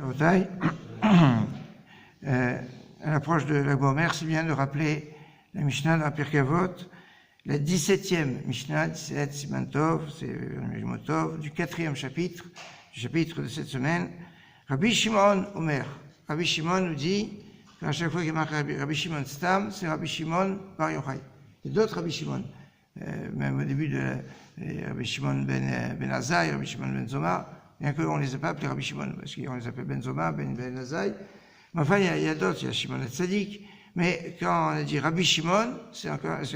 Rabotai, à l'approche de la Gomer, c'est bien de rappeler la Mishnah dans Pirkei Avot, la 17e Mishnah, 17 Siman Tov, c'est Motov, du 4e chapitre, du chapitre de cette semaine. Rabbi Shimon Omer. Rabbi Shimon nous dit qu'à chaque fois qu'il marque Rabbi Shimon Stam, c'est Rabbi Shimon Bar Yochai. Il y a d'autres Rabbi Shimon, même au début de Rabbi Shimon ben Azai, Rabbi Shimon ben Zoma, bien qu'on ne les ait pas appelés Rabbi Shimon, parce qu'on les appelle ben Zoma, ben Azai. Mais enfin, il y a d'autres, il y a Shimon Tzadik, mais quand on a dit Rabbi Shimon, c'est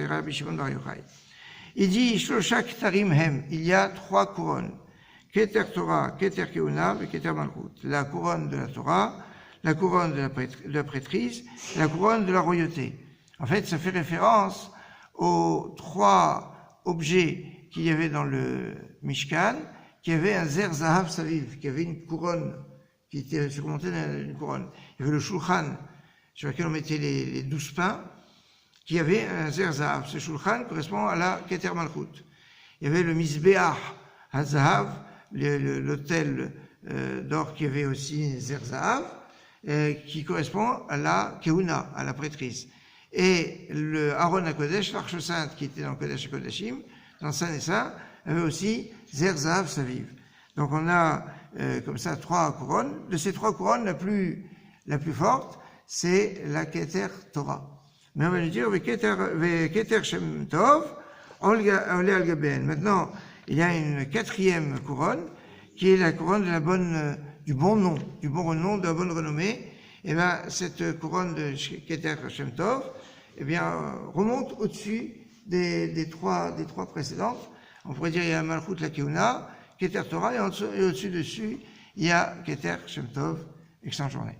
Rabbi Shimon Bar Yochai. Il dit Shloshak Tarim Hem, il y a 3 couronnes. Keter Torah, Keter Keuna et Keter Malchut. La couronne de la Torah, la couronne de la prêtrise, la couronne de la royauté. En fait, ça fait référence aux 3 objets qu'il y avait dans le Mishkan, qui avait un Zer Zahav Saviv, qui avait une couronne, qui était surmontée d'une couronne. Il y avait le Shulchan, sur lequel on mettait les 12 pains, qui avait un Zer Zahav. Ce Shulchan correspond à la Keter Malchut. Il y avait le Mizbeach HaZahav, l'autel d'or qui avait aussi Zer Zahav, qui correspond à la Keuna, à la prêtrise. Et le Aaron HaKodesh, l'Arche Sainte, qui était dans le Kodesh HaKodeshim, dans Saint et Saint, avait aussi Zer Zahav Saviv. Donc on a comme ça 3 couronnes. De ces 3 couronnes, la plus forte, c'est la Keter Torah. Mais on va lui dire, Keter Shem Tov, Olé al Gaben. Maintenant, il y a une 4e couronne, qui est la couronne de du bon nom, de la bonne renommée. Et bien, cette couronne de Keter Shem Tov, eh bien, remonte au-dessus des 3 précédentes. On pourrait dire, il y a Malchut la Keuna, Keter Torah, et au-dessus, il y a Keter Shem Tov, excellente journée.